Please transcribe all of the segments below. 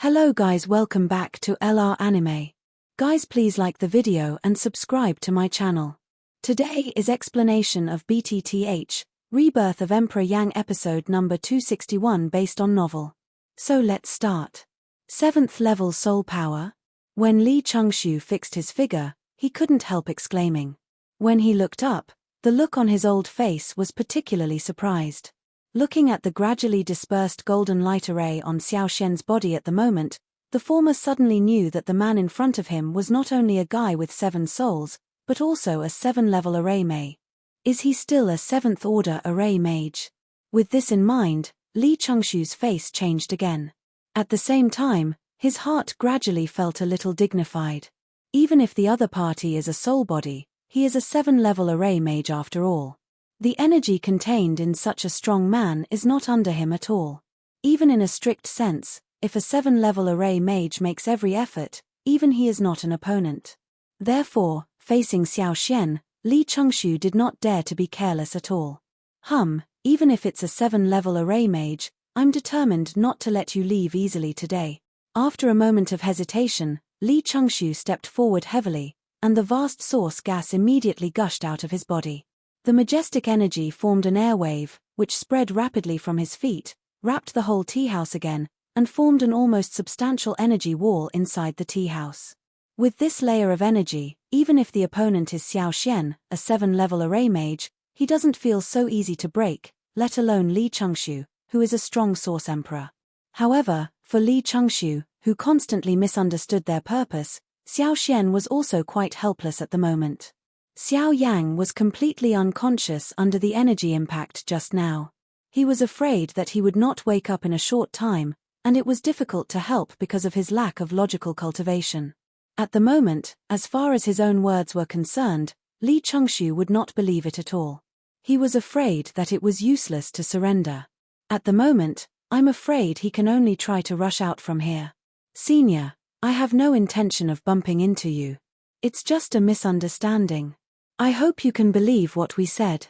Hello guys, welcome back to LR Anime. Guys, please like the video and subscribe to my channel. Today is explanation of BTTH Rebirth of Emperor Yang episode number 261 based on novel. So let's start. 7th level soul power. When Li Chengxiu fixed his figure, he couldn't help exclaiming. When he looked up, the look on his old face was particularly surprised. Looking at the gradually dispersed golden light array on Xiao Yan's body at the moment, the former suddenly knew that the man in front of him was not only a guy with 7 souls, but also a 7-level array mage. Is he still a 7th order array mage? With this in mind, Li Chengxiu's face changed again. At the same time, his heart gradually felt a little dignified. Even if the other party is a soul body, he is a 7-level array mage after all. The energy contained in such a strong man is not under him at all. Even in a strict sense, if a 7-level array mage makes every effort, even he is not an opponent. Therefore, facing Xiao Yan, Li Chengxiu did not dare to be careless at all. Even if it's a 7-level array mage, I'm determined not to let you leave easily today. After a moment of hesitation, Li Chengxiu stepped forward heavily, and the vast source gas immediately gushed out of his body. The majestic energy formed an airwave, which spread rapidly from his feet, wrapped the whole tea house again, and formed an almost substantial energy wall inside the tea house. With this layer of energy, even if the opponent is Xiao Yan, a 7-level array mage, he doesn't feel so easy to break, let alone Li Chengxiu, who is a strong source emperor. However, for Li Chengxiu, who constantly misunderstood their purpose, Xiao Yan was also quite helpless at the moment. Xiao Yang was completely unconscious under the energy impact just now. He was afraid that he would not wake up in a short time, and it was difficult to help because of his lack of logical cultivation. At the moment, as far as his own words were concerned, Li Chengxiu would not believe it at all. He was afraid that it was useless to surrender. At the moment, I'm afraid he can only try to rush out from here. Senior, I have no intention of bumping into you. It's just a misunderstanding. I hope you can believe what we said.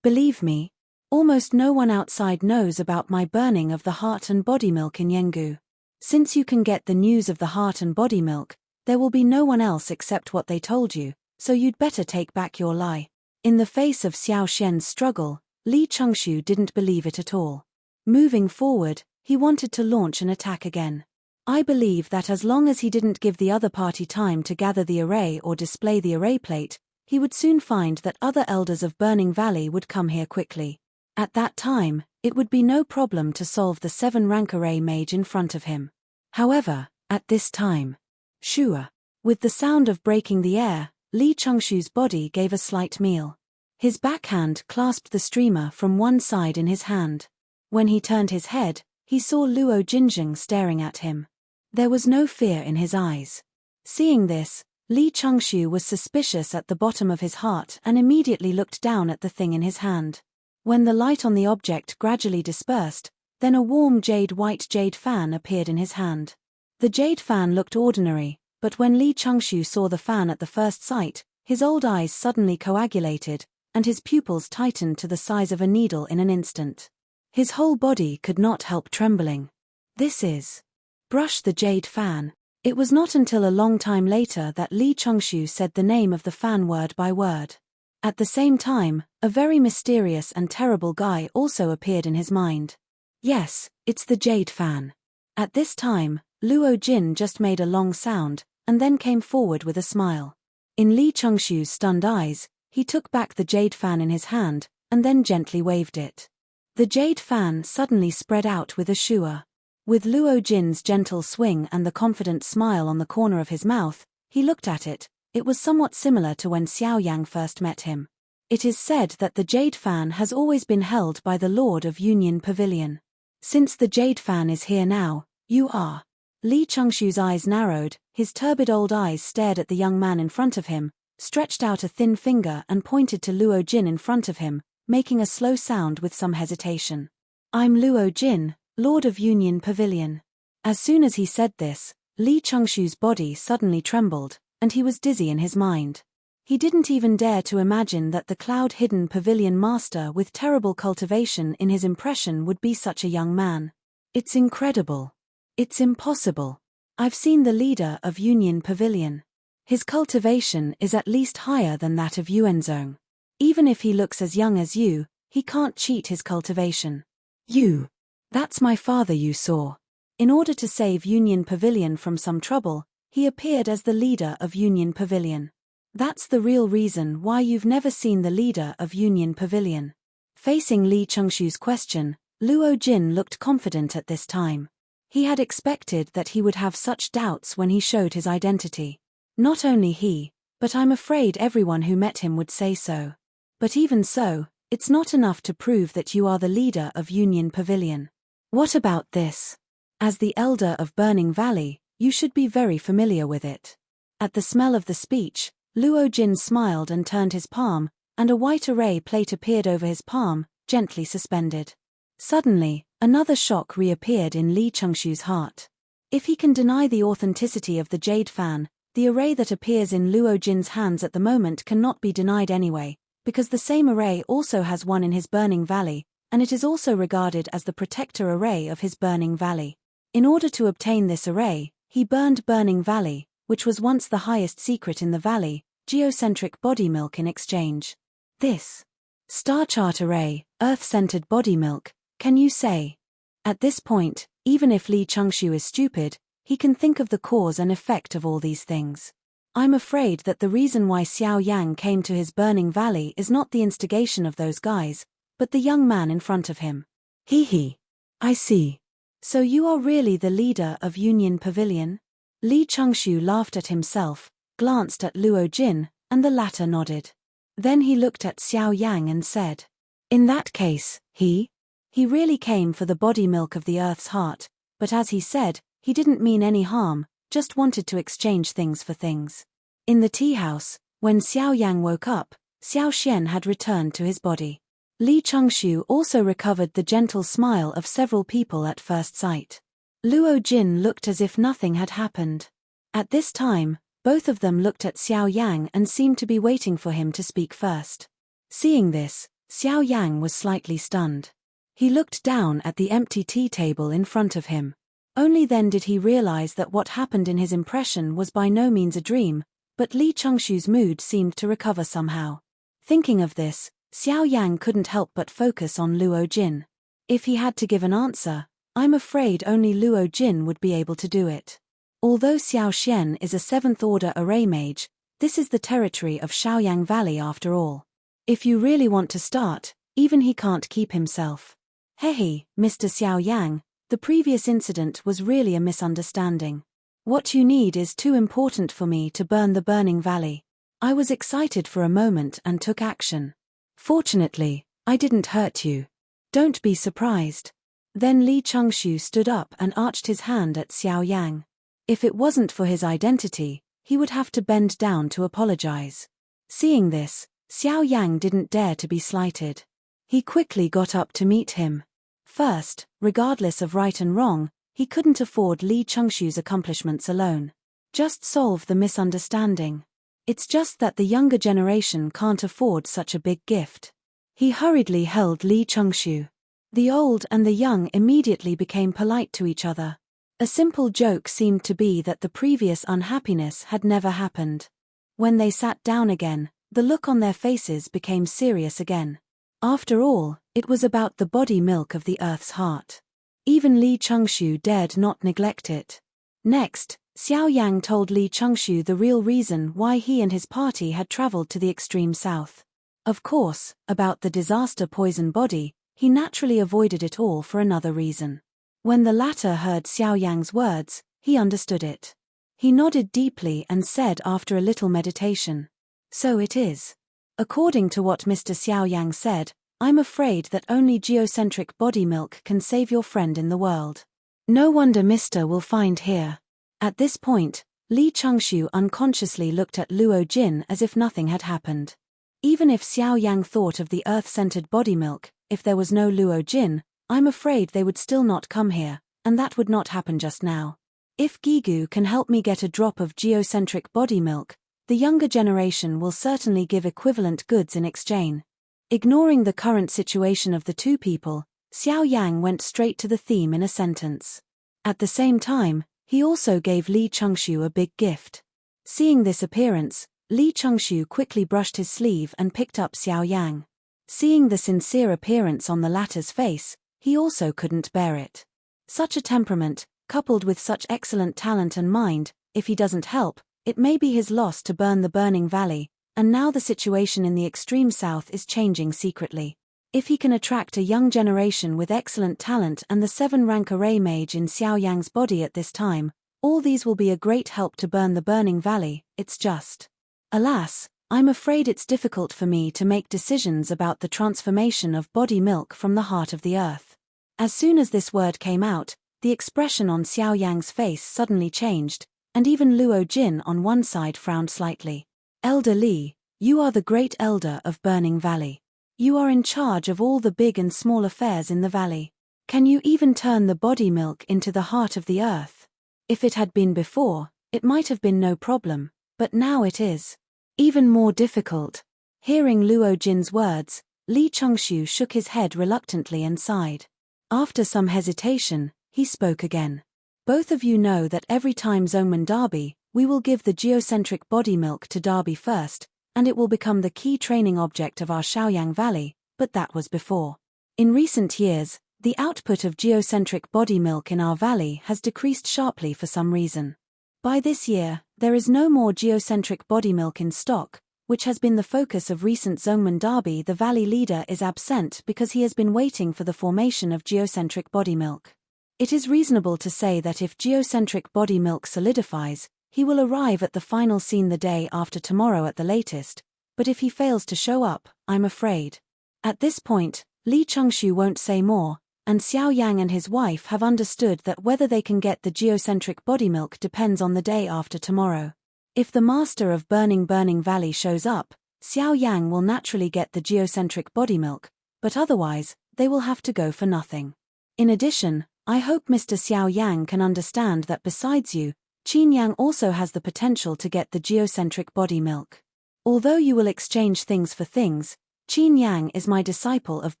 Believe me. Almost no one outside knows about my burning of the heart and body milk in Yengu. Since you can get the news of the heart and body milk, there will be no one else except what they told you, so you'd better take back your lie. In the face of Xiao Yan's struggle, Li Chengxiu didn't believe it at all. Moving forward, he wanted to launch an attack again. I believe that as long as he didn't give the other party time to gather the array or display the array plate, he would soon find that other elders of Burning Valley would come here quickly. At that time, it would be no problem to solve the 7-rank array mage in front of him. However, at this time, Shua. With the sound of breaking the air, Li Chengxiu's body gave a slight meal. His backhand clasped the streamer from one side in his hand. When he turned his head, he saw Luo Jinjing staring at him. There was no fear in his eyes. Seeing this, Li Chengxiu was suspicious at the bottom of his heart and immediately looked down at the thing in his hand. When the light on the object gradually dispersed, then a warm white jade fan appeared in his hand. The jade fan looked ordinary, but when Li Chengxiu saw the fan at the first sight, his old eyes suddenly coagulated, and his pupils tightened to the size of a needle in an instant. His whole body could not help trembling. This is... Brush the jade fan. It was not until a long time later that Li Chengxiu said the name of the fan word by word. At the same time, a very mysterious and terrible guy also appeared in his mind. Yes, it's the jade fan. At this time, Luo Jin just made a long sound, and then came forward with a smile. In Li Chengxiu's stunned eyes, he took back the jade fan in his hand, and then gently waved it. The jade fan suddenly spread out with a shua. With Luo Jin's gentle swing and the confident smile on the corner of his mouth, he looked at it. It was somewhat similar to when Xiao Yang first met him. It is said that the jade fan has always been held by the Lord of Union Pavilion. Since the jade fan is here now, you are. Li Chengxiu's eyes narrowed, his turbid old eyes stared at the young man in front of him, stretched out a thin finger and pointed to Luo Jin in front of him, making a slow sound with some hesitation. I'm Luo Jin, Lord of Union Pavilion. As soon as he said this, Li Chengxiu's body suddenly trembled, and he was dizzy in his mind. He didn't even dare to imagine that the cloud-hidden pavilion master with terrible cultivation in his impression would be such a young man. It's incredible. It's impossible. I've seen the leader of Union Pavilion. His cultivation is at least higher than that of Yuanzong. Even if he looks as young as you, he can't cheat his cultivation. You. That's my father you saw. In order to save Union Pavilion from some trouble, he appeared as the leader of Union Pavilion. That's the real reason why you've never seen the leader of Union Pavilion. Facing Li Chengshu's question, Luo Jin looked confident at this time. He had expected that he would have such doubts when he showed his identity. Not only he, but I'm afraid everyone who met him would say so. But even so, it's not enough to prove that you are the leader of Union Pavilion. What about this? As the elder of Burning Valley, you should be very familiar with it. At the smell of the speech, Luo Jin smiled and turned his palm, and a white array plate appeared over his palm, gently suspended. Suddenly, another shock reappeared in Li Chengshu's heart. If he can deny the authenticity of the jade fan, the array that appears in Luo Jin's hands at the moment cannot be denied anyway, because the same array also has one in his Burning Valley, and it is also regarded as the protector array of his Burning Valley. In order to obtain this array, he burned Burning Valley, which was once the highest secret in the valley, geocentric body milk in exchange. This star chart array, earth-centered body milk, can you say? At this point, even if Li Chengshu is stupid, he can think of the cause and effect of all these things. I'm afraid that the reason why Xiao Yang came to his Burning Valley is not the instigation of those guys, but the young man in front of him. He. I see. So you are really the leader of Union Pavilion? Li Chengshu laughed at himself, glanced at Luo Jin, and the latter nodded. Then he looked at Xiao Yang and said, in that case, he really came for the body milk of the Earth's heart, but as he said, he didn't mean any harm, just wanted to exchange things for things. In the tea house, when Xiao Yang woke up, Xiao Xian had returned to his body. Li Chengshu also recovered the gentle smile of several people at first sight. Luo Jin looked as if nothing had happened. At this time, both of them looked at Xiao Yang and seemed to be waiting for him to speak first. Seeing this, Xiao Yang was slightly stunned. He looked down at the empty tea table in front of him. Only then did he realize that what happened in his impression was by no means a dream, but Li Chengshu's mood seemed to recover somehow. Thinking of this, Xiao Yang couldn't help but focus on Luo Jin. If he had to give an answer, I'm afraid only Luo Jin would be able to do it. Although Xiao Xian is a 7th order array mage, this is the territory of Shaoyang Valley after all. If you really want to start, even he can't keep himself. Hey, Mr. Xiao Yang, the previous incident was really a misunderstanding. What you need is too important for me to burn the Burning Valley. I was excited for a moment and took action. Fortunately, I didn't hurt you. Don't be surprised. Then Li Chengshu stood up and arched his hand at Xiao Yang. If it wasn't for his identity, he would have to bend down to apologize. Seeing this, Xiao Yang didn't dare to be slighted. He quickly got up to meet him. First, regardless of right and wrong, he couldn't afford Li Chengshu's accomplishments alone. Just solve the misunderstanding. It's just that the younger generation can't afford such a big gift. He hurriedly held Li Chengshu. The old and the young immediately became polite to each other. A simple joke seemed to be that the previous unhappiness had never happened. When they sat down again, the look on their faces became serious again. After all, it was about the body milk of the Earth's heart. Even Li Chengshu dared not neglect it. Next, Xiao Yang told Li Chengshu the real reason why he and his party had traveled to the extreme south. Of course, about the disaster poison body, he naturally avoided it all for another reason. When the latter heard Xiao Yang's words, he understood it. He nodded deeply and said after a little meditation, "So it is. According to what Mr. Xiao Yang said, I'm afraid that only geocentric body milk can save your friend in the world. No wonder Mr. will find here." At this point, Li Chengshu unconsciously looked at Luo Jin as if nothing had happened. Even if Xiao Yang thought of the earth-centered body milk, if there was no Luo Jin, I'm afraid they would still not come here, and that would not happen just now. If Gigu can help me get a drop of geocentric body milk, the younger generation will certainly give equivalent goods in exchange. Ignoring the current situation of the two people, Xiao Yang went straight to the theme in a sentence. At the same time, he also gave Li Chengxiu a big gift. Seeing this appearance, Li Chengxiu quickly brushed his sleeve and picked up Xiao Yang. Seeing the sincere appearance on the latter's face, he also couldn't bear it. Such a temperament, coupled with such excellent talent and mind, if he doesn't help, it may be his loss to burn the burning valley, and now the situation in the extreme south is changing secretly. If he can attract a young generation with excellent talent and the 7-rank array mage in Xiao Yang's body at this time, all these will be a great help to burn the burning valley. It's just, alas, I'm afraid it's difficult for me to make decisions about the transformation of body milk from the heart of the earth. As soon as this word came out, the expression on Xiao Yang's face suddenly changed, and even Luo Jin on one side frowned slightly. Elder Li, you are the great elder of Burning Valley. You are in charge of all the big and small affairs in the valley. Can you even turn the body milk into the heart of the earth? If it had been before, it might have been no problem, but now it is even more difficult. Hearing Luo Jin's words, Li Chengxiu shook his head reluctantly and sighed. After some hesitation, he spoke again. Both of you know that every time Zhongmen Derby, we will give the geocentric body milk to Derby first, and it will become the key training object of our Shaoyang Valley, but that was before. In recent years, the output of geocentric body milk in our valley has decreased sharply for some reason. By this year, there is no more geocentric body milk in stock, which has been the focus of recent Zhongmen Derby. The valley leader is absent because he has been waiting for the formation of geocentric body milk. It is reasonable to say that if geocentric body milk solidifies, he will arrive at the final scene the day after tomorrow at the latest, but if he fails to show up, I'm afraid. At this point, Li Chengxiu won't say more, and Xiao Yang and his wife have understood that whether they can get the geocentric body milk depends on the day after tomorrow. If the master of Burning Valley shows up, Xiao Yang will naturally get the geocentric body milk, but otherwise, they will have to go for nothing. In addition, I hope Mr. Xiao Yang can understand that besides you, Qin Yang also has the potential to get the geocentric body milk. Although you will exchange things for things, Qin Yang is my disciple of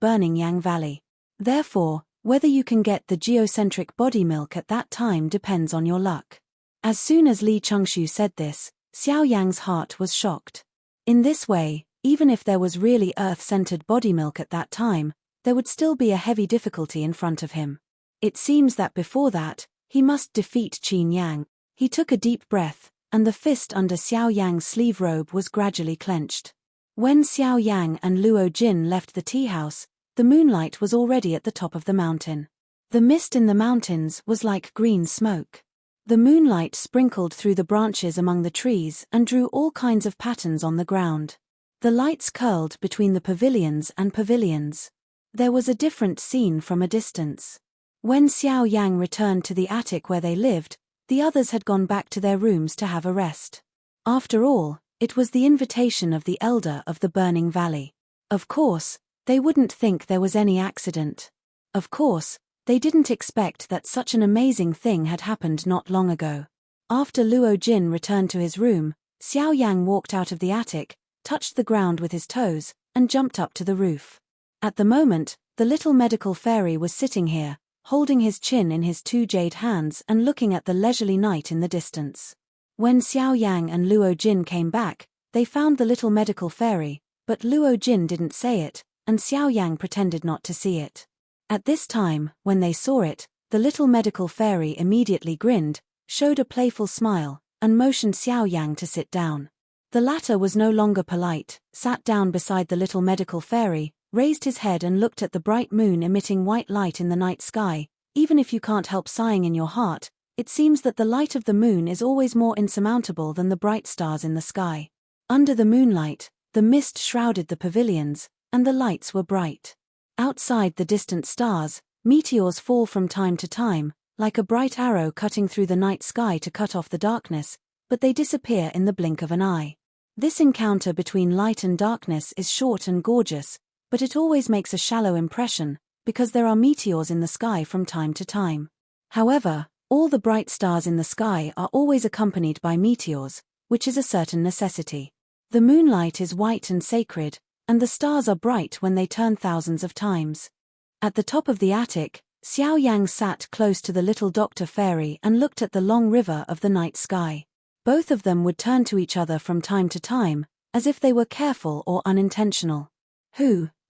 Burning Yang Valley. Therefore, whether you can get the geocentric body milk at that time depends on your luck. As soon as Li Chengxiu said this, Xiao Yang's heart was shocked. In this way, even if there was really earth-centered body milk at that time, there would still be a heavy difficulty in front of him. It seems that before that, he must defeat Qin Yang. He took a deep breath, and the fist under Xiao Yang's sleeve robe was gradually clenched. When Xiao Yang and Luo Jin left the tea house, the moonlight was already at the top of the mountain. The mist in the mountains was like green smoke. The moonlight sprinkled through the branches among the trees and drew all kinds of patterns on the ground. The lights curled between the pavilions and pavilions. There was a different scene from a distance. When Xiao Yang returned to the attic where they lived, the others had gone back to their rooms to have a rest. After all, it was the invitation of the elder of the Burning Valley. Of course, they wouldn't think there was any accident. Of course, they didn't expect that such an amazing thing had happened not long ago. After Luo Jin returned to his room, Xiao Yang walked out of the attic, touched the ground with his toes, and jumped up to the roof. At the moment, the little medical fairy was sitting here, holding his chin in his 2 jade hands and looking at the leisurely night in the distance. When Xiao Yang and Luo Jin came back, they found the little medical fairy, but Luo Jin didn't say it, and Xiao Yang pretended not to see it. At this time, when they saw it, the little medical fairy immediately grinned, showed a playful smile, and motioned Xiao Yang to sit down. The latter was no longer polite, sat down beside the little medical fairy, raised his head and looked at the bright moon emitting white light in the night sky. Even if you can't help sighing in your heart, it seems that the light of the moon is always more insurmountable than the bright stars in the sky. Under the moonlight, the mist shrouded the pavilions, and the lights were bright. Outside the distant stars, meteors fall from time to time, like a bright arrow cutting through the night sky to cut off the darkness, but they disappear in the blink of an eye. This encounter between light and darkness is short and gorgeous, but it always makes a shallow impression, because there are meteors in the sky from time to time. However, all the bright stars in the sky are always accompanied by meteors, which is a certain necessity. The moonlight is white and sacred, and the stars are bright when they turn thousands of times. At the top of the attic, Xiao Yang sat close to the little doctor fairy and looked at the long river of the night sky. Both of them would turn to each other from time to time, as if they were careful or unintentional.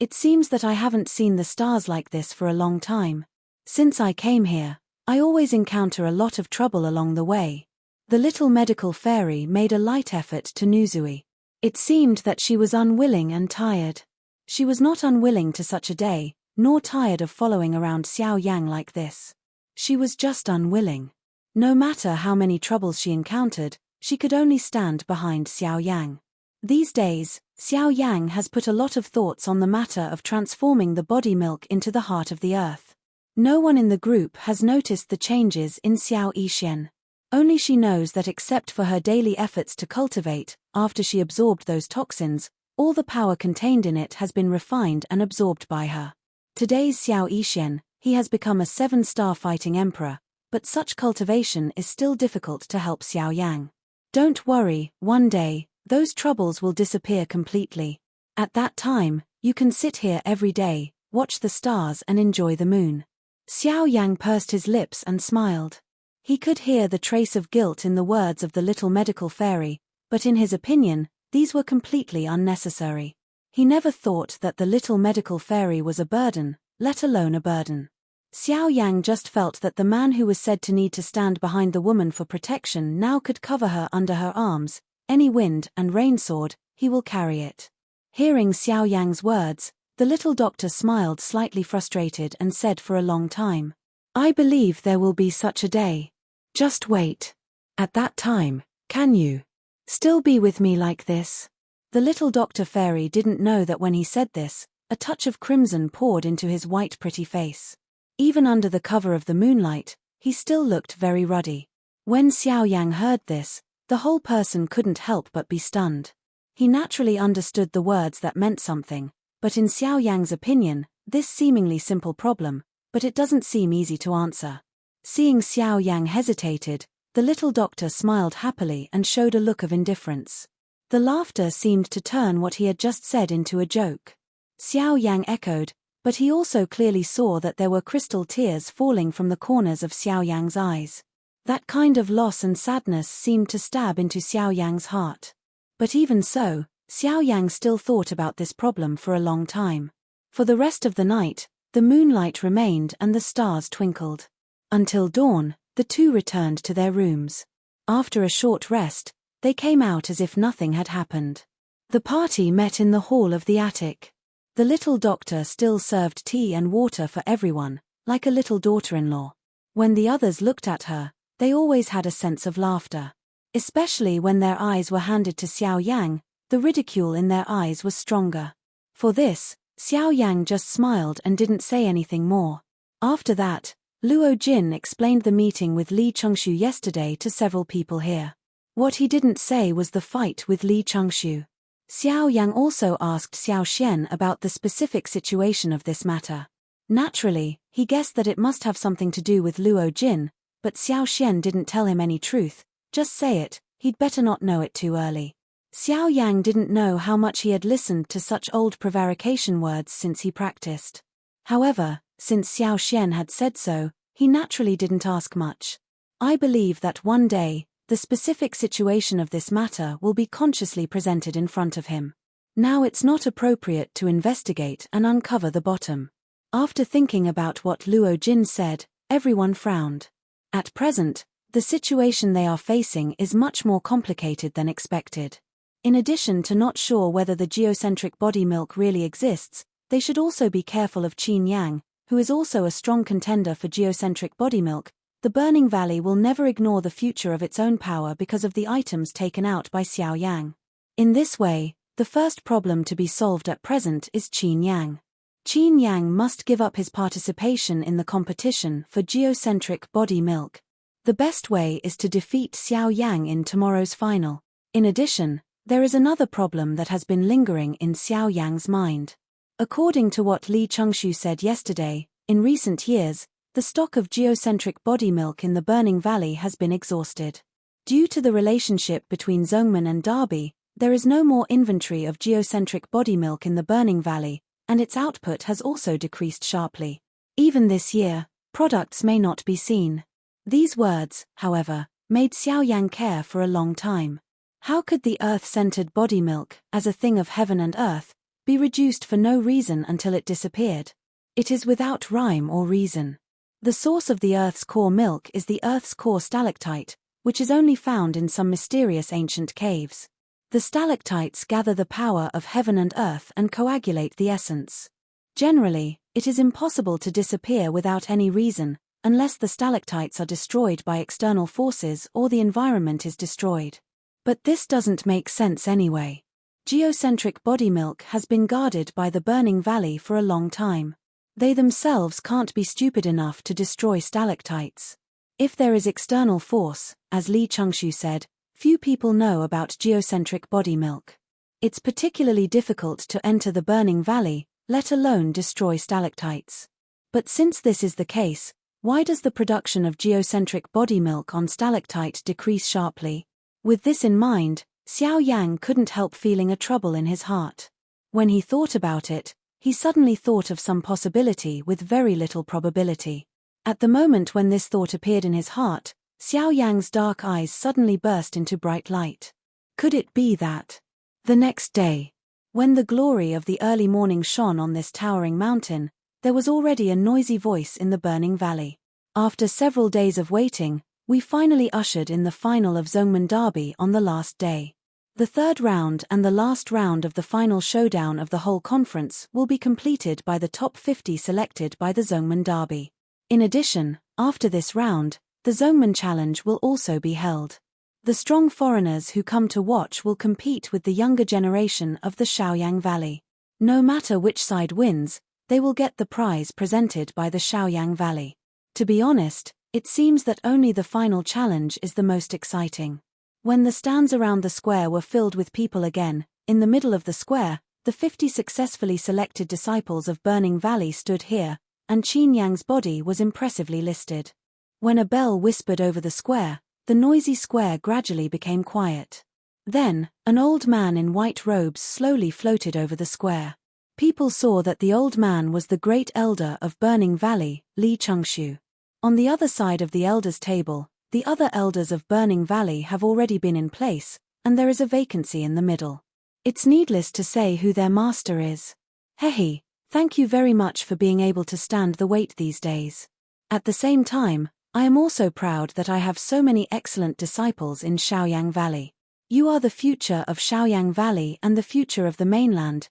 It seems that I haven't seen the stars like this for a long time. Since I came here, I always encounter a lot of trouble along the way. The little medical fairy made a light effort to Nuzui. It seemed that she was unwilling and tired. She was not unwilling to such a day, nor tired of following around Xiao Yang like this. She was just unwilling. No matter how many troubles she encountered, she could only stand behind Xiao Yang. These days, Xiao Yang has put a lot of thoughts on the matter of transforming the body milk into the heart of the earth. No one in the group has noticed the changes in Xiao Yixian. Only she knows that except for her daily efforts to cultivate, after she absorbed those toxins, all the power contained in it has been refined and absorbed by her. Today's Xiao Yixian, he has become a 7-star fighting emperor, but such cultivation is still difficult to help Xiao Yang. Don't worry, one day, those troubles will disappear completely. At that time, you can sit here every day, watch the stars and enjoy the moon. Xiao Yang pursed his lips and smiled. He could hear the trace of guilt in the words of the little medical fairy, but in his opinion, these were completely unnecessary. He never thought that the little medical fairy was a burden, let alone a burden. Xiao Yang just felt that the man who was said to need to stand behind the woman for protection now could cover her under her arms. Any wind and rain sword, he will carry it. Hearing Xiao Yang's words, the little doctor smiled slightly frustrated and said for a long time, I believe there will be such a day. Just wait. At that time, can you still be with me like this? The little doctor fairy didn't know that when he said this, a touch of crimson poured into his white pretty face. Even under the cover of the moonlight, he still looked very ruddy. When Xiao Yang heard this, the whole person couldn't help but be stunned. He naturally understood the words that meant something, but in Xiao Yang's opinion, this seemingly simple problem, but it doesn't seem easy to answer. Seeing Xiao Yang hesitated, the little doctor smiled happily and showed a look of indifference. The laughter seemed to turn what he had just said into a joke. Xiao Yang echoed, but he also clearly saw that there were crystal tears falling from the corners of Xiao Yang's eyes. That kind of loss and sadness seemed to stab into Xiao Yang's heart. But even so, Xiao Yang still thought about this problem for a long time. For the rest of the night, the moonlight remained and the stars twinkled. Until dawn, the two returned to their rooms. After a short rest, they came out as if nothing had happened. The party met in the hall of the attic. The little doctor still served tea and water for everyone, like a little daughter-in-law. When the others looked at her, they always had a sense of laughter. Especially when their eyes were handed to Xiao Yang, the ridicule in their eyes was stronger. For this, Xiao Yang just smiled and didn't say anything more. After that, Luo Jin explained the meeting with Li Chengshu yesterday to several people here. What he didn't say was the fight with Li Chengshu. Xiao Yang also asked Xiao Xian about the specific situation of this matter. Naturally, he guessed that it must have something to do with Luo Jin, but Xiao Xian didn't tell him any truth. Just say it, he'd better not know it too early. Xiao Yang didn't know how much he had listened to such old prevarication words since he practiced. However, since Xiao Xian had said so, he naturally didn't ask much. I believe that one day, the specific situation of this matter will be consciously presented in front of him. Now it's not appropriate to investigate and uncover the bottom. After thinking about what Luo Jin said, everyone frowned. At present, the situation they are facing is much more complicated than expected. In addition to not sure whether the geocentric body milk really exists, they should also be careful of Qin Yang, who is also a strong contender for geocentric body milk. The Burning Valley will never ignore the future of its own power because of the items taken out by Xiao Yang. In this way, the first problem to be solved at present is Qin Yang. Qin Yang must give up his participation in the competition for geocentric body milk. The best way is to defeat Xiao Yang in tomorrow's final. In addition, there is another problem that has been lingering in Xiao Yang's mind. According to what Li Chengshu said yesterday, in recent years, the stock of geocentric body milk in the Burning Valley has been exhausted. Due to the relationship between Zhongmen and Darby, there is no more inventory of geocentric body milk in the Burning Valley, and its output has also decreased sharply. Even this year, products may not be seen. These words, however, made Xiao Yan care for a long time. How could the earth-centered body milk, as a thing of heaven and earth, be reduced for no reason until it disappeared? It is without rhyme or reason. The source of the earth's core milk is the earth's core stalactite, which is only found in some mysterious ancient caves. The stalactites gather the power of heaven and earth and coagulate the essence. Generally, it is impossible to disappear without any reason, unless the stalactites are destroyed by external forces or the environment is destroyed. But this doesn't make sense anyway. Geocentric body milk has been guarded by the Burning Valley for a long time. They themselves can't be stupid enough to destroy stalactites. If there is external force, as Li Chengxu said, few people know about geocentric body milk. It's particularly difficult to enter the Burning Valley, let alone destroy stalactites. But since this is the case, why does the production of geocentric body milk on stalactite decrease sharply? With this in mind, Xiao Yan couldn't help feeling a trouble in his heart. When he thought about it, he suddenly thought of some possibility with very little probability. At the moment when this thought appeared in his heart, Xiao Yang's dark eyes suddenly burst into bright light. Could it be that? The next day, when the glory of the early morning shone on this towering mountain, there was already a noisy voice in the Burning Valley. After several days of waiting, we finally ushered in the final of Zhongmen Derby on the last day. The third round and the last round of the final showdown of the whole conference will be completed by the top 50 selected by the Zhongmen Derby. In addition, after this round, the Zhongmen Challenge will also be held. The strong foreigners who come to watch will compete with the younger generation of the Shaoyang Valley. No matter which side wins, they will get the prize presented by the Shaoyang Valley. To be honest, it seems that only the final challenge is the most exciting. When the stands around the square were filled with people again, in the middle of the square, the 50 successfully selected disciples of Burning Valley stood here, and Qin Yang's body was impressively listed. When a bell whispered over the square, the noisy square gradually became quiet. Then, an old man in white robes slowly floated over the square. People saw that the old man was the great elder of Burning Valley, Li Chengxu. On the other side of the elders' table, the other elders of Burning Valley have already been in place, and there is a vacancy in the middle. It's needless to say who their master is. Hehe, thank you very much for being able to stand the wait these days. At the same time, I am also proud that I have so many excellent disciples in Shaoyang Valley. You are the future of Shaoyang Valley and the future of the mainland,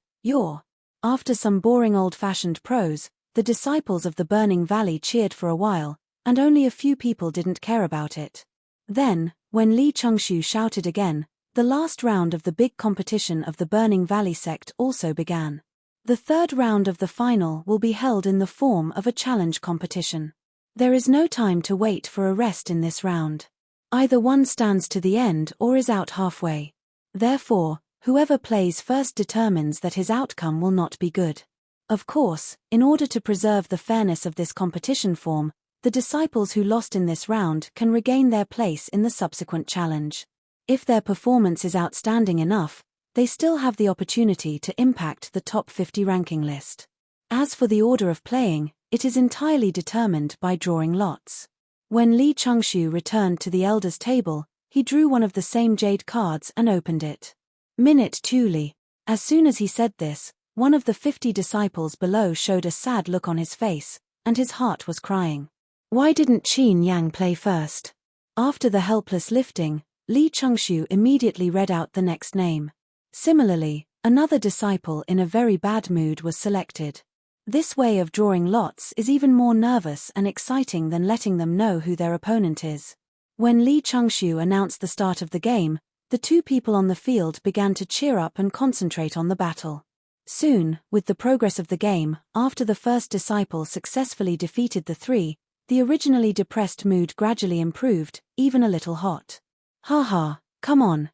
After some boring old-fashioned prose, the disciples of the Burning Valley cheered for a while, and only a few people didn't care about it. Then, when Li Chengxu shouted again, the last round of the big competition of the Burning Valley sect also began. The third round of the final will be held in the form of a challenge competition. There is no time to wait for a rest in this round. Either one stands to the end or is out halfway. Therefore, whoever plays first determines that his outcome will not be good. Of course, in order to preserve the fairness of this competition form, the disciples who lost in this round can regain their place in the subsequent challenge. If their performance is outstanding enough, they still have the opportunity to impact the top 50 ranking list. As for the order of playing, it is entirely determined by drawing lots. When Li Chengxu returned to the elders' table, he drew one of the same jade cards and opened it. Minute 2 Li. As soon as he said this, one of the 50 disciples below showed a sad look on his face, and his heart was crying. Why didn't Qin Yang play first? After the helpless lifting, Li Chengxu immediately read out the next name. Similarly, another disciple in a very bad mood was selected. This way of drawing lots is even more nervous and exciting than letting them know who their opponent is. When Li Chengxu announced the start of the game, the two people on the field began to cheer up and concentrate on the battle. Soon, with the progress of the game, after the first disciple successfully defeated the three, the originally depressed mood gradually improved, even a little hot. Haha, come on,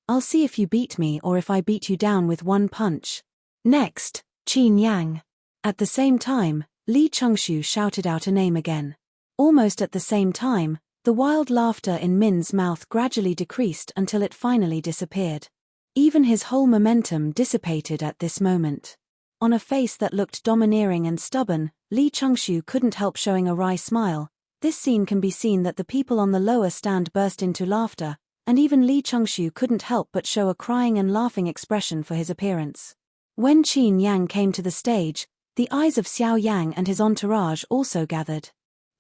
I'll see if you beat me or if I beat you down with one punch. Next, Qin Yang. At the same time, Li Chengxu shouted out a name again. Almost at the same time, the wild laughter in Min's mouth gradually decreased until it finally disappeared. Even his whole momentum dissipated at this moment. On a face that looked domineering and stubborn, Li Chengxiu couldn't help showing a wry smile. This scene can be seen that the people on the lower stand burst into laughter, and even Li Chengxiu couldn't help but show a crying and laughing expression for his appearance. When Qin Yang came to the stage, the eyes of Xiao Yang and his entourage also gathered.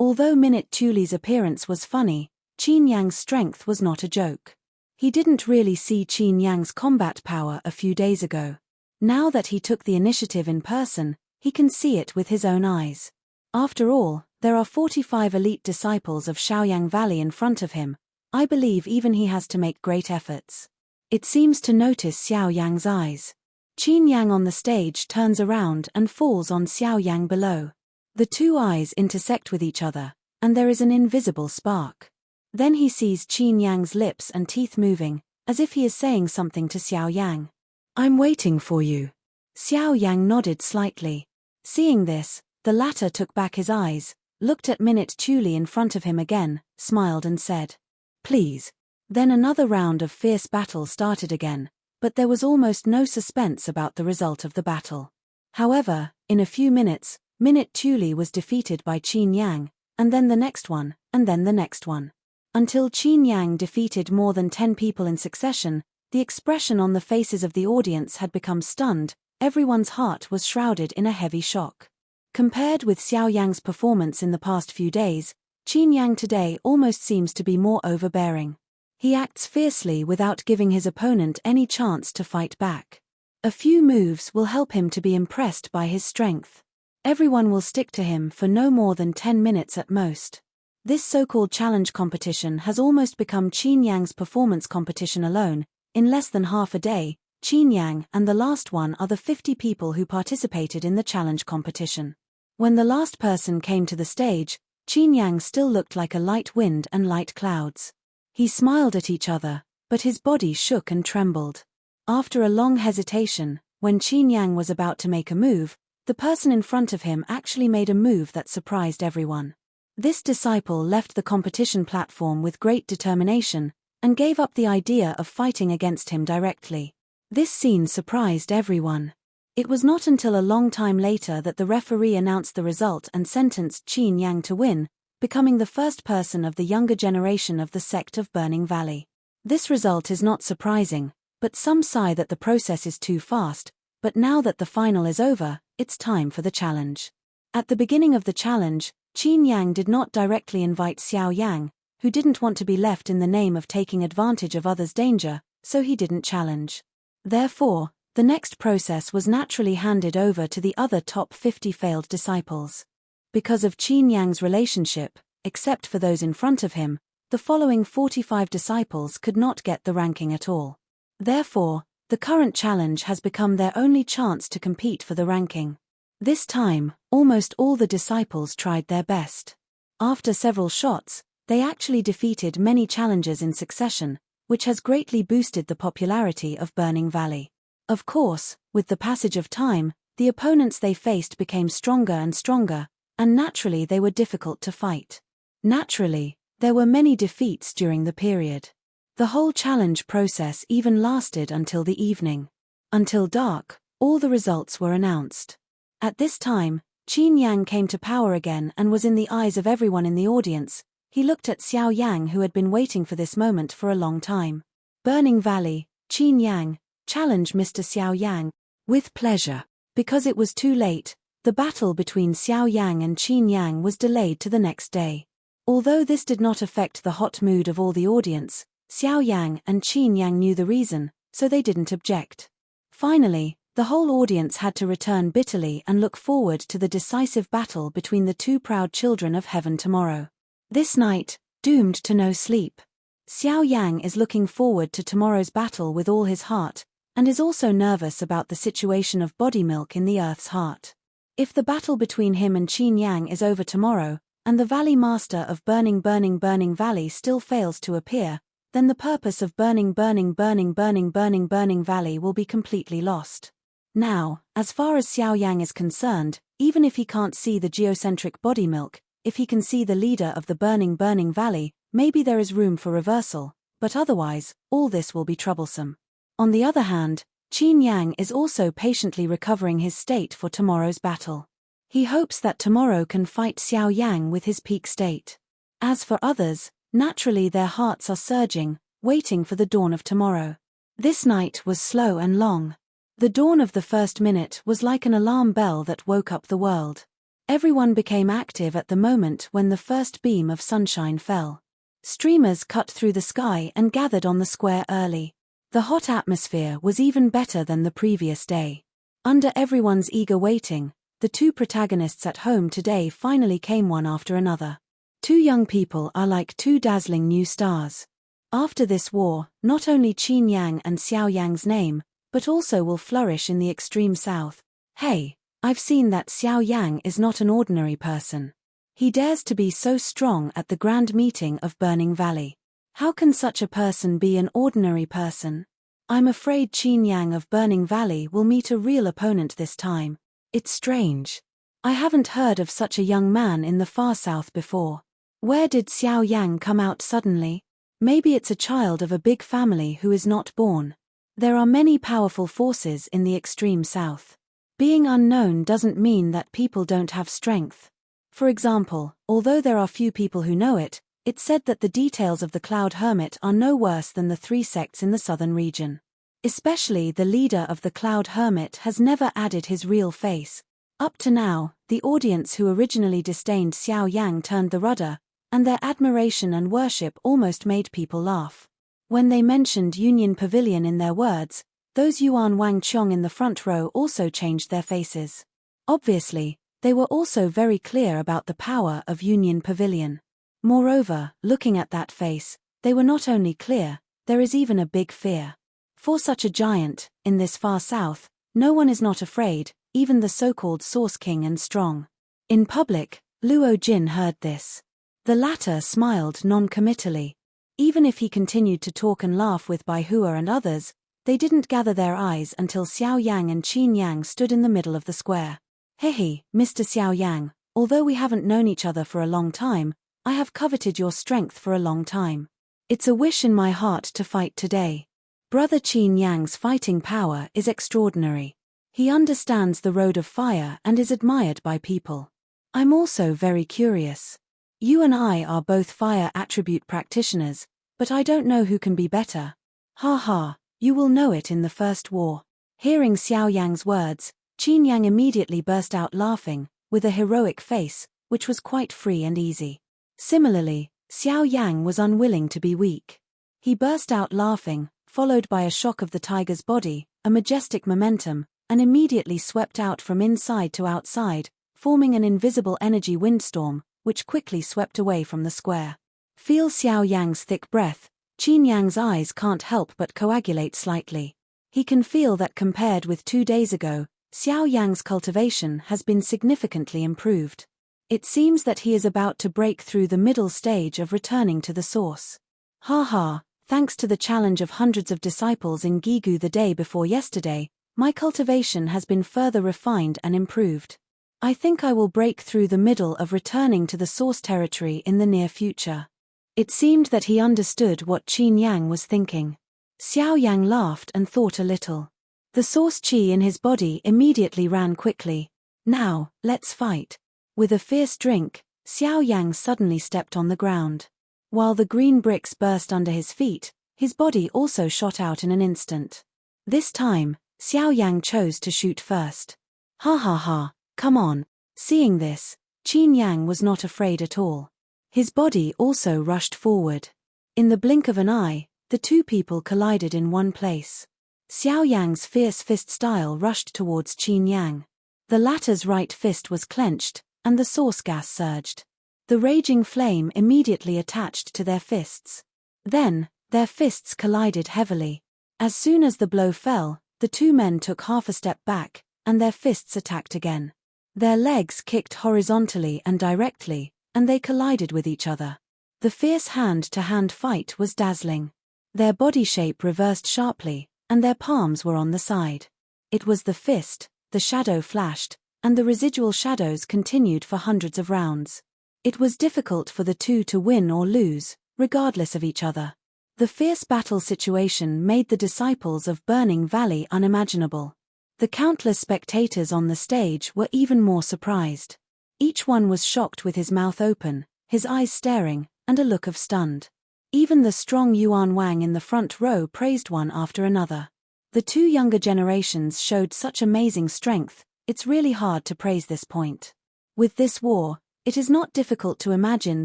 Although Minute Tuli's appearance was funny, Qin Yang's strength was not a joke. He didn't really see Qin Yang's combat power a few days ago. Now that he took the initiative in person, he can see it with his own eyes. After all, there are 45 elite disciples of Xiaoyang Valley in front of him. I believe even he has to make great efforts. It seems to notice Xiao Yang's eyes. Qin Yang on the stage turns around and falls on Xiao Yang below. The two eyes intersect with each other, and there is an invisible spark. Then he sees Qin Yang's lips and teeth moving, as if he is saying something to Xiao Yang. "I'm waiting for you." Xiao Yang nodded slightly. Seeing this, the latter took back his eyes, looked at Minute Tuli in front of him again, smiled and said, "Please." Then another round of fierce battle started again, but there was almost no suspense about the result of the battle. However, in a few minutes, Minute Tuli was defeated by Qin Yang, and then the next one, and then the next one. Until Qin Yang defeated more than 10 people in succession, the expression on the faces of the audience had become stunned. Everyone's heart was shrouded in a heavy shock. Compared with Xiao Yang's performance in the past few days, Qin Yang today almost seems to be more overbearing. He acts fiercely without giving his opponent any chance to fight back. A few moves will help him to be impressed by his strength. Everyone will stick to him for no more than 10 minutes at most. This so-called challenge competition has almost become Qin Yang's performance competition alone. In less than half a day, Qin Yang and the last one are the 50 people who participated in the challenge competition. When the last person came to the stage, Qin Yang still looked like a light wind and light clouds. He smiled at each other, but his body shook and trembled. After a long hesitation, when Qin Yang was about to make a move, the person in front of him actually made a move that surprised everyone. This disciple left the competition platform with great determination, and gave up the idea of fighting against him directly. This scene surprised everyone. It was not until a long time later that the referee announced the result and sentenced Qin Yang to win, becoming the first person of the younger generation of the sect of Burning Valley. This result is not surprising, but some sigh that the process is too fast. But now that the final is over, it's time for the challenge. At the beginning of the challenge, Qin Yang did not directly invite Xiao Yang, who didn't want to be left in the name of taking advantage of others' danger, so he didn't challenge. Therefore, the next process was naturally handed over to the other top 50 failed disciples. Because of Qin Yang's relationship, except for those in front of him, the following 45 disciples could not get the ranking at all. Therefore, the current challenge has become their only chance to compete for the ranking. This time, almost all the disciples tried their best. After several shots, they actually defeated many challengers in succession, which has greatly boosted the popularity of Burning Valley. Of course, with the passage of time, the opponents they faced became stronger and stronger, and naturally they were difficult to fight. Naturally, there were many defeats during the period. The whole challenge process even lasted until the evening. Until dark, all the results were announced. At this time, Qin Yang came to power again and was in the eyes of everyone in the audience. He looked at Xiao Yang, who had been waiting for this moment for a long time. Burning Valley, Qin Yang, challenge Mr. Xiao Yang. With pleasure. Because it was too late, the battle between Xiao Yang and Qin Yang was delayed to the next day. Although this did not affect the hot mood of all the audience, Xiao Yang and Qin Yang knew the reason, so they didn't object. Finally, the whole audience had to return bitterly and look forward to the decisive battle between the two proud children of heaven tomorrow. This night, doomed to no sleep. Xiao Yang is looking forward to tomorrow's battle with all his heart, and is also nervous about the situation of body milk in the Earth's heart. If the battle between him and Qin Yang is over tomorrow, and the Valley Master of Burning Valley still fails to appear, then the purpose of Burning Valley will be completely lost. Now, as far as Xiao Yang is concerned, even if he can't see the geocentric body milk, if he can see the leader of the Burning Valley, maybe there is room for reversal, but otherwise, all this will be troublesome. On the other hand, Qin Yang is also patiently recovering his state for tomorrow's battle. He hopes that tomorrow can fight Xiao Yang with his peak state. As for others, naturally their hearts are surging, waiting for the dawn of tomorrow. This night was slow and long. The dawn of the first minute was like an alarm bell that woke up the world. Everyone became active at the moment when the first beam of sunshine fell. Streamers cut through the sky and gathered on the square early. The hot atmosphere was even better than the previous day. Under everyone's eager waiting, the two protagonists at home today finally came one after another. Two young people are like two dazzling new stars. After this war, not only Qin Yang and Xiao Yang's name, but also will flourish in the extreme south. Hey, I've seen that Xiao Yang is not an ordinary person. He dares to be so strong at the grand meeting of Burning Valley. How can such a person be an ordinary person? I'm afraid Qin Yang of Burning Valley will meet a real opponent this time. It's strange. I haven't heard of such a young man in the far south before. Where did Xiao Yang come out suddenly? Maybe it's a child of a big family who is not born. There are many powerful forces in the extreme south. Being unknown doesn't mean that people don't have strength. For example, although there are few people who know it, it's said that the details of the Cloud Hermit are no worse than the three sects in the southern region. Especially the leader of the Cloud Hermit has never added his real face. Up to now, the audience who originally disdained Xiao Yang turned the rudder, and their admiration and worship almost made people laugh. When they mentioned Union Pavilion in their words, those Yuan Wang Chong in the front row also changed their faces. Obviously, they were also very clear about the power of Union Pavilion. Moreover, looking at that face, they were not only clear, there is even a big fear. For such a giant, in this far south, no one is not afraid, even the so-called Source King and Strong. In public, Luo Jin heard this. The latter smiled non-committally. Even if he continued to talk and laugh with Bai Hua and others, they didn't gather their eyes until Xiao Yang and Qin Yang stood in the middle of the square. Hehe, Mr. Xiao Yang, although we haven't known each other for a long time, I have coveted your strength for a long time. It's a wish in my heart to fight today. Brother Qin Yang's fighting power is extraordinary. He understands the road of fire and is admired by people. I'm also very curious. You and I are both fire attribute practitioners, but I don't know who can be better. Ha ha, you will know it in the first war. Hearing Xiao Yang's words, Qin Yang immediately burst out laughing, with a heroic face, which was quite free and easy. Similarly, Xiao Yang was unwilling to be weak. He burst out laughing, followed by a shock of the tiger's body, a majestic momentum, and immediately swept out from inside to outside, forming an invisible energy windstorm, which quickly swept away from the square. Feel Xiao Yang's thick breath. Qin Yang's eyes can't help but coagulate slightly. He can feel that compared with 2 days ago, Xiao Yang's cultivation has been significantly improved. It seems that he is about to break through the middle stage of returning to the source. Ha ha, thanks to the challenge of hundreds of disciples in Gigu the day before yesterday, my cultivation has been further refined and improved. I think I will break through the middle of returning to the source territory in the near future. It seemed that he understood what Qin Yang was thinking. Xiao Yang laughed and thought a little. The source qi in his body immediately ran quickly. Now, let's fight. With a fierce drink, Xiao Yang suddenly stepped on the ground. While the green bricks burst under his feet, his body also shot out in an instant. This time, Xiao Yang chose to shoot first. Ha ha ha. Come on. Seeing this, Qin Yang was not afraid at all. His body also rushed forward. In the blink of an eye, the two people collided in one place. Xiao Yang's fierce fist style rushed towards Qin Yang. The latter's right fist was clenched, and the source gas surged. The raging flame immediately attached to their fists. Then, their fists collided heavily. As soon as the blow fell, the two men took half a step back, and their fists attacked again. Their legs kicked horizontally and directly, and they collided with each other. The fierce hand-to-hand fight was dazzling. Their body shape reversed sharply, and their palms were on the side. It was the fist, the shadow flashed, and the residual shadows continued for hundreds of rounds. It was difficult for the two to win or lose, regardless of each other. The fierce battle situation made the disciples of Burning Valley unimaginable. The countless spectators on the stage were even more surprised. Each one was shocked with his mouth open, his eyes staring, and a look of stunned. Even the strong Yuan Wang in the front row praised one after another. The two younger generations showed such amazing strength, it's really hard to praise this point. With this war, it is not difficult to imagine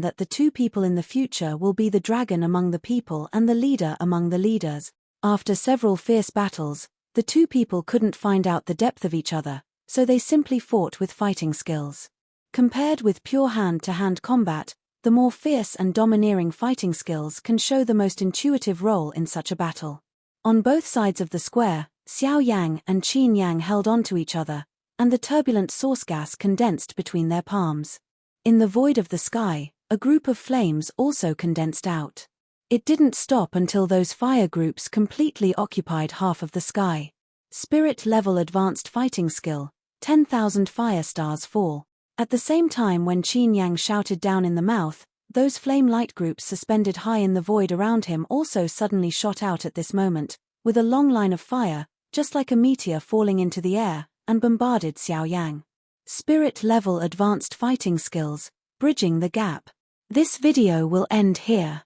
that the two people in the future will be the dragon among the people and the leader among the leaders. After several fierce battles, the two people couldn't find out the depth of each other, so they simply fought with fighting skills. Compared with pure hand-to-hand combat, the more fierce and domineering fighting skills can show the most intuitive role in such a battle. On both sides of the square, Xiao Yang and Qin Yang held on to each other, and the turbulent source gas condensed between their palms. In the void of the sky, a group of flames also condensed out. It didn't stop until those fire groups completely occupied half of the sky. Spirit-level advanced fighting skill, 10,000 fire stars fall. At the same time when Qin Yang shouted down in the mouth, those flame light groups suspended high in the void around him also suddenly shot out at this moment, with a long line of fire, just like a meteor falling into the air, and bombarded Xiao Yang. Spirit-level advanced fighting skills, bridging the gap. This video will end here.